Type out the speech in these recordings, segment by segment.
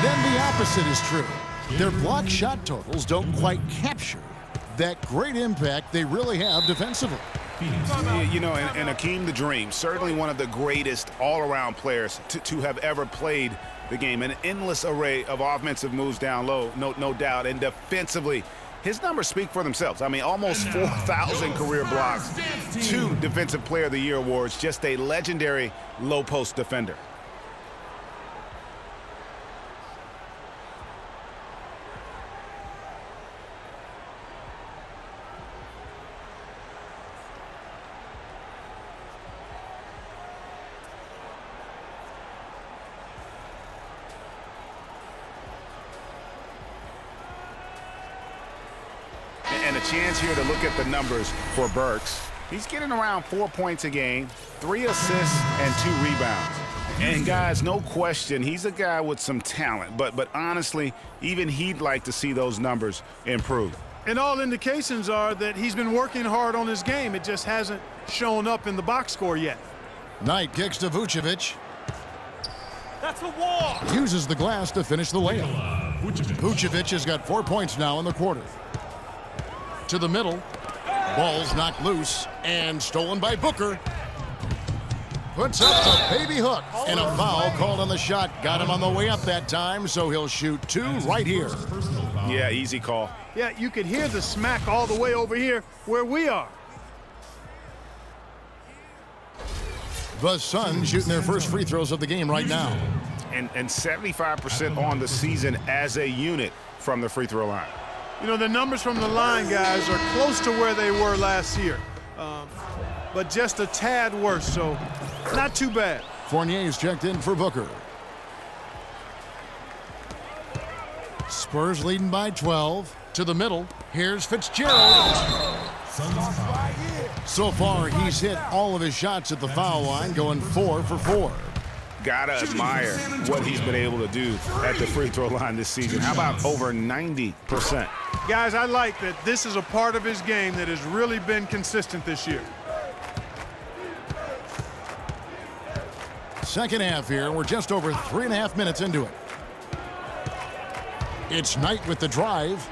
then the opposite is true. Their block shot totals don't quite capture that great impact they really have defensively. You know, and Akeem the Dream, certainly one of the greatest all-around players to have ever played the game. An endless array of offensive moves down low, no doubt. And defensively, his numbers speak for themselves. I mean, almost 4,000 career blocks, 2 Defensive Player of the Year awards, just a legendary low-post defender. And a chance here to look at the numbers for Burks. He's getting around 4 points a game, 3 assists, and 2 rebounds. And guys, no question, he's a guy with some talent. But honestly, even he'd like to see those numbers improve. And all indications are that he's been working hard on his game. It just hasn't shown up in the box score yet. Knight kicks to Vucevic. That's a walk. Uses the glass to finish the layup. Vucevic has got 4 points now in the quarter. To the middle. Ball's knocked loose and stolen by Booker. Puts up the baby hook, and a foul called on the shot. Got him on the way up that time, so he'll shoot 2 right here. Yeah, easy call. Yeah, you could hear the smack all the way over here where we are. The Suns shooting their first free throws of the game right now. And 75% on the season as a unit from the free throw line. You know, the numbers from the line, guys, are close to where they were last year. But just a tad worse, so not too bad. Fournier's checked in for Booker. Spurs leading by 12. To the middle. Here's Fitzgerald. So far, he's hit all of his shots at the foul line, going 4 for 4. Gotta admire what he's been able to do at the free throw line this season. How about over 90%? Guys, I like that this is a part of his game that has really been consistent this year. Second half here. We're just over 3.5 minutes into it. It's Knight with the drive.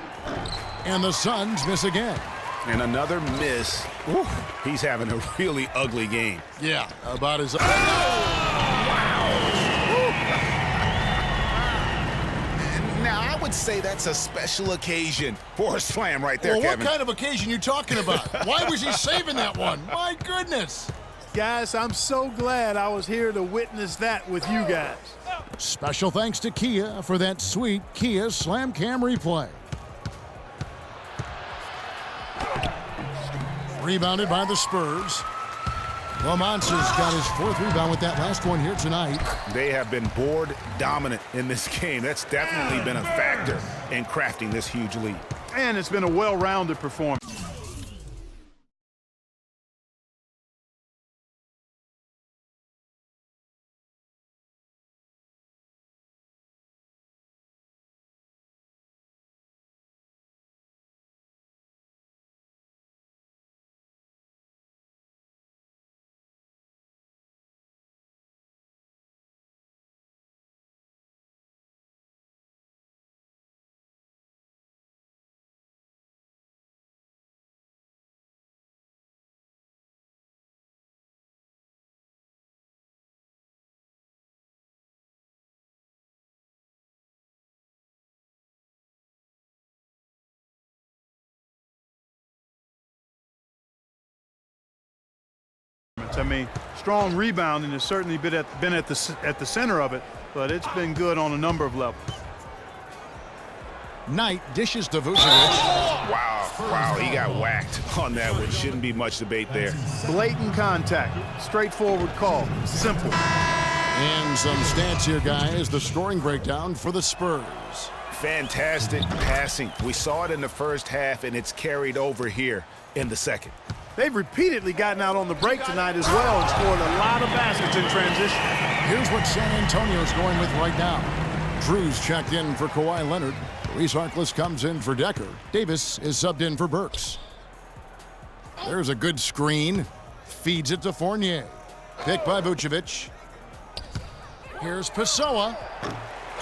And the Suns miss again. And another miss. Ooh, he's having a really ugly game. Yeah, about as... Now, I would say that's a special occasion for a slam right there, well, Kevin. what kind of occasion you talking about? Why was he saving that one? My goodness. Guys, I'm so glad I was here to witness that with you guys. Special thanks to Kia for that sweet Kia Slam Cam replay. Rebounded by the Spurs. Lamont has got his 4th rebound with that last one here tonight. They have been board dominant in this game. That's definitely been a factor in crafting this huge lead. And it's been a well-rounded performance. I mean, strong rebounding has certainly been at the center of it, but it's been good on a number of levels. Knight dishes to Vucevic. Wow, he got whacked on that one. Shouldn't be much debate there. Blatant contact, straightforward call, simple. And some stats here, guys. The scoring breakdown for the Spurs. Fantastic passing. We saw it in the first half, and it's carried over here in the second. They've repeatedly gotten out on the break tonight as well and scored a lot of baskets in transition. Here's what San Antonio's going with right now. Drew's checked in for Kawhi Leonard. Reese Harkless comes in for Decker. Davis is subbed in for Burks. There's a good screen. Feeds it to Fournier. Picked by Vucevic. Here's Pessoa.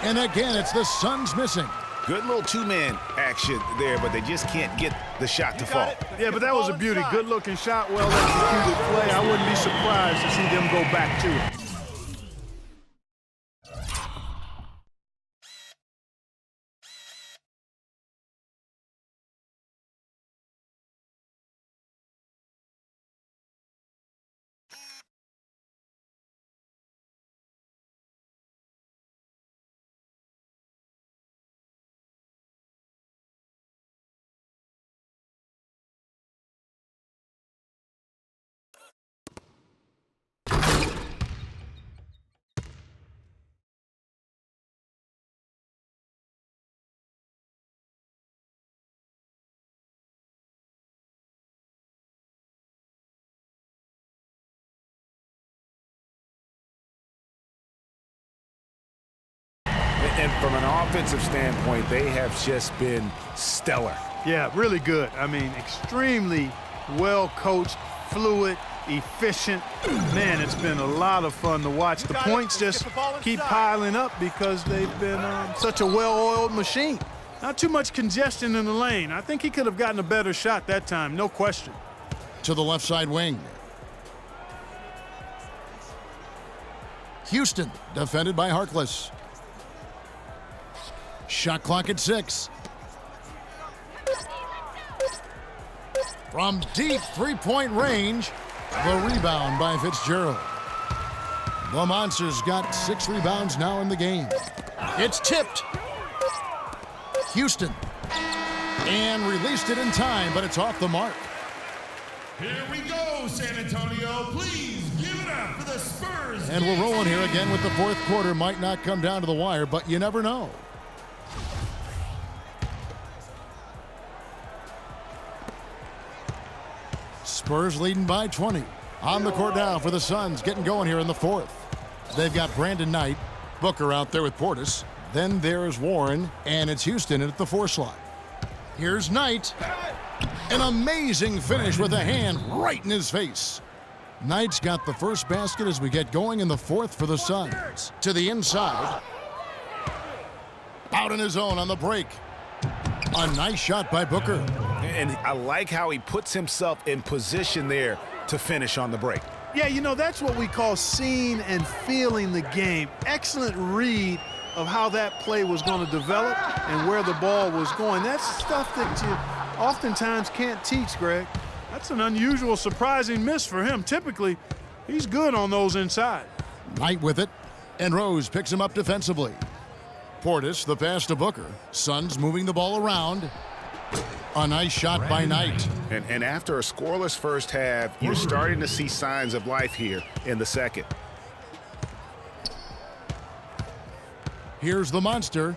And again, it's the Suns missing. Good little two-man action there, but they just can't get the shot to fall. Yeah, but that was a beauty. Good-looking shot, well executed play. I wouldn't be surprised to see them go back to it. And from an offensive standpoint, they have just been stellar. Yeah, really good. I mean, extremely well coached, fluid, efficient. Man, it's been a lot of fun to watch. The points just keep piling up because they've been such a well-oiled machine. Not too much congestion in the lane. I think he could have gotten a better shot that time, no question. To the left side wing. Houston, defended by Harkless. Shot clock at 6. From deep three-point range, the rebound by Fitzgerald. The Monsters got 6 rebounds now in the game. It's tipped. Houston. And released it in time, but it's off the mark. Here we go, San Antonio. Please give it up for the Spurs. And we're rolling here again with the fourth quarter. Might not come down to the wire, but you never know. Spurs leading by 20. On the court now for the Suns, getting going here in the fourth. They've got Brandon Knight, Booker out there with Portis. Then there's Warren, and it's Houston at the 4 slot. Here's Knight. An amazing finish with a hand right in his face. Knight's got the first basket as we get going in the fourth for the Suns. To the inside. Out in his own on the break. A nice shot by Booker. And I like how he puts himself in position there to finish on the break. Yeah, you know, that's what we call seeing and feeling the game. Excellent read of how that play was going to develop and where the ball was going. That's stuff that you oftentimes can't teach, Greg. That's an unusual, surprising miss for him. Typically, he's good on those inside. Knight with it, and Rose picks him up defensively. Portis, the pass to Booker. Suns moving the ball around. A nice shot by Knight. And after a scoreless first half, you're starting to see signs of life here in the second. Here's the monster.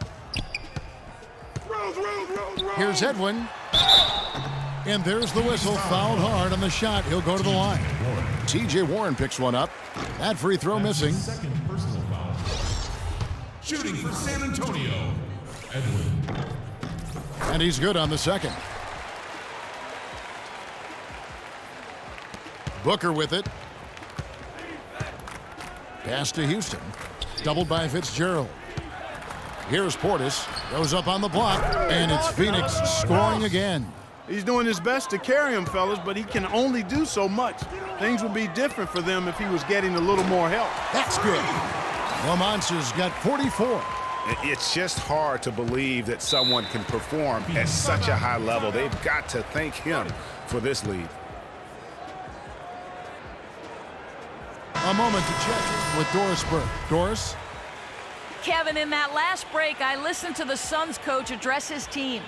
Here's Edwin. And there's the whistle. Fouled hard on the shot. He'll go to the line. T.J. Warren picks one up. That free throw missing. Second personal foul. Shooting for San Antonio, Edwin. And he's good on the second. Booker with it. Pass to Houston. Doubled by Fitzgerald. Here's Portis. Goes up on the block. And it's Phoenix scoring again. He's doing his best to carry him, fellas, but he can only do so much. Things would be different for them if he was getting a little more help. That's good. The Monsters got 44. It's just hard to believe that someone can perform at such a high level. They've got to thank him for this lead. A moment to check with Doris Burke. Doris? Kevin, in that last break, I listened to the Suns coach address his team.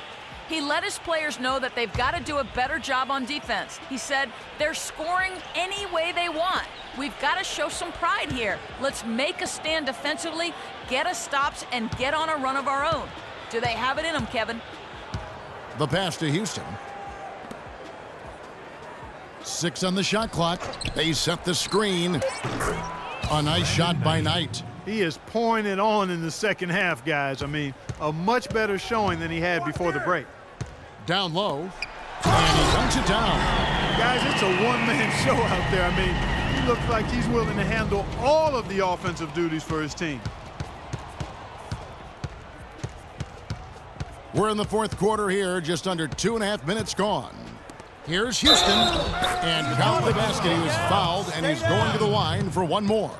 He let his players know that they've got to do a better job on defense. He said, they're scoring any way they want. We've got to show some pride here. Let's make a stand defensively, get us stops, and get on a run of our own. Do they have it in them, Kevin? The pass to Houston. 6 on the shot clock. They set the screen. A nice shot by Knight. He is pouring it on in the second half, guys. I mean, a much better showing than he had before the break. Down low, and he dunks it down. Guys, it's a one-man show out there. I mean, he looks like he's willing to handle all of the offensive duties for his team. We're in the fourth quarter here, just under 2.5 minutes gone. Here's Houston, and count the basket. He was fouled, and he's going to the line for one more.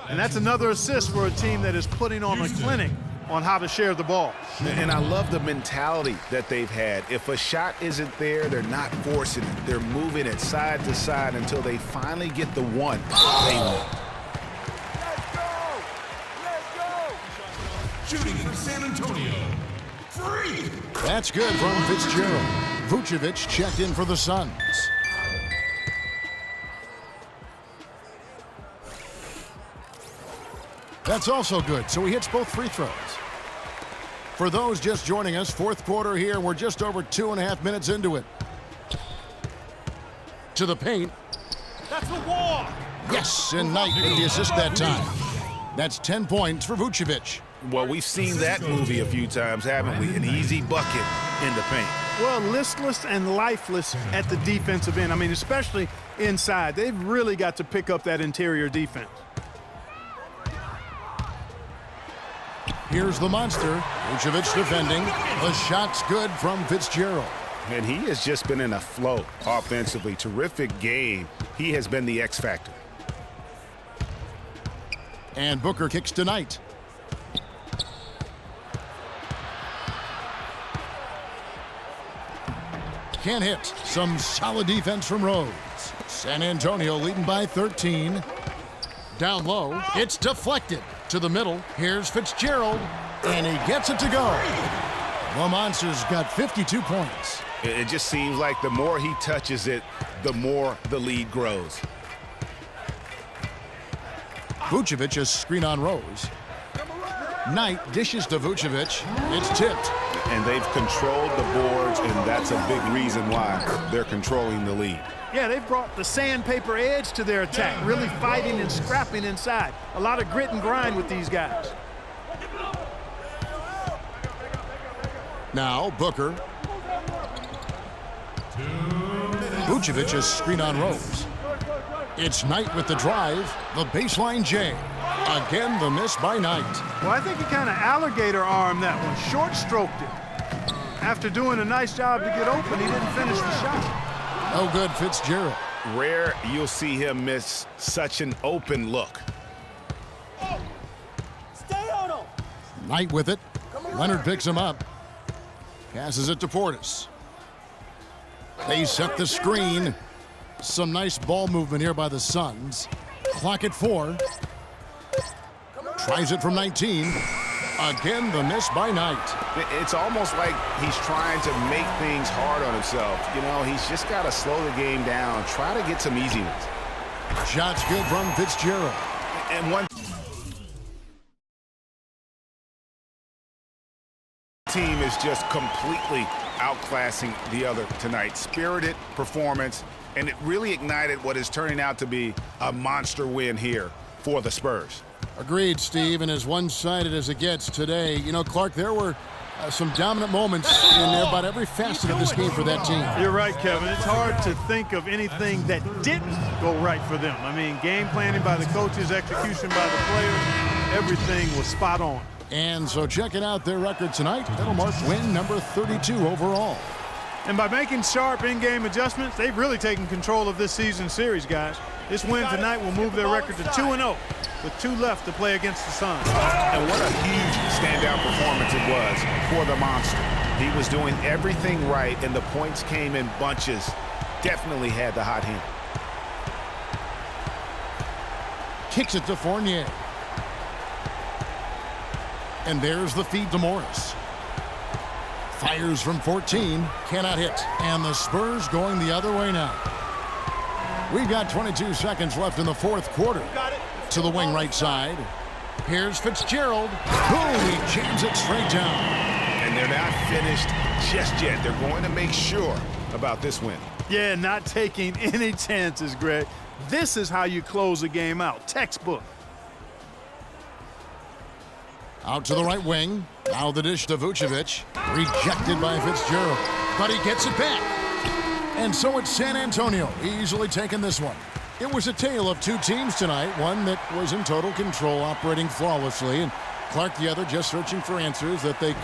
And that's another assist for a team that is putting on a clinic on how to share the ball. And I love the mentality that they've had. If a shot isn't there, they're not forcing it. They're moving it side to side until they finally get the one they want. Shooting for San Antonio. Free. That's good from Fitzgerald. Vucevic checked in for the Suns. That's also good, so he hits both free throws. For those just joining us, fourth quarter here, we're just over 2.5 minutes into it. To the paint. That's a walk. Yes, and Knight with the assist that time. That's 10 points for Vucevic. Well, we've seen that movie a few times, haven't we? An easy bucket in the paint. Well, listless and lifeless at the defensive end. I mean, especially inside. They've really got to pick up that interior defense. Here's the monster. Vucevic defending. The shot's good from Fitzgerald. And he has just been in a flow offensively. Terrific game. He has been the X factor. And Booker kicks to Knight. Can't hit. Some solid defense from Rose. San Antonio leading by 13. Down low. It's deflected. To the middle. Here's Fitzgerald. And he gets it to go. The Monster's got 52 points. It just seems like the more he touches it, the more the lead grows. Vucevic is screen on Rose. Knight dishes to Vucevic. It's tipped. And they've controlled the boards, and that's a big reason why they're controlling the lead. Yeah, they've brought the sandpaper edge to their attack, really fighting and scrapping inside. A lot of grit and grind with these guys. Now Booker. Vucevic is screen on Rose. It's Knight with the drive. The baseline J. Again, the miss by Knight. Well, I think he kind of alligator armed that one, short stroked it. After doing a nice job to get open, he didn't finish the shot. No good, Fitzgerald. Rare you'll see him miss such an open look. Stay on him. Knight with it. Leonard picks him up. Passes it to Portis. They set the screen. Some nice ball movement here by the Suns. Clock at 4. Tries it from 19. Again, the miss by Knight. It's almost like he's trying to make things hard on himself. You know, he's just got to slow the game down, try to get some easy ones. Shot's good from Fitzgerald. And one team is just completely outclassing the other tonight. Spirited performance, and it really ignited what is turning out to be a monster win here for the Spurs. Agreed, Steve, and as one-sided as it gets today. You know, Clark, there were some dominant moments in about every facet of this game for that team. You're right, Kevin. It's hard to think of anything that didn't go right for them. I mean, game planning by the coaches, execution by the players, everything was spot on. And so checking out their record tonight, that'll mark win number 32 overall. And by making sharp in-game adjustments, they've really taken control of this season series, guys. This win tonight will move their record to 2-0 with 2 left to play against the Suns. And what a huge standout performance it was for the Monster. He was doing everything right, and the points came in bunches. Definitely had the hot hand. Kicks it to Fournier. And there's the feed to Morris. Fires from 14, cannot hit. And the Spurs going the other way now. We've got 22 seconds left in the fourth quarter. To the wing right side. Here's Fitzgerald. Boom, he jams it straight down. And they're not finished just yet. They're going to make sure about this win. Yeah, not taking any chances, Greg. This is how you close a game out. Textbook. Out to the right wing. Now the dish to Vucevic. Rejected by Fitzgerald. But he gets it back. And so it's San Antonio easily taking this one. It was a tale of 2 teams tonight. One that was in total control, operating flawlessly. And Clark, the other, just searching for answers that they could.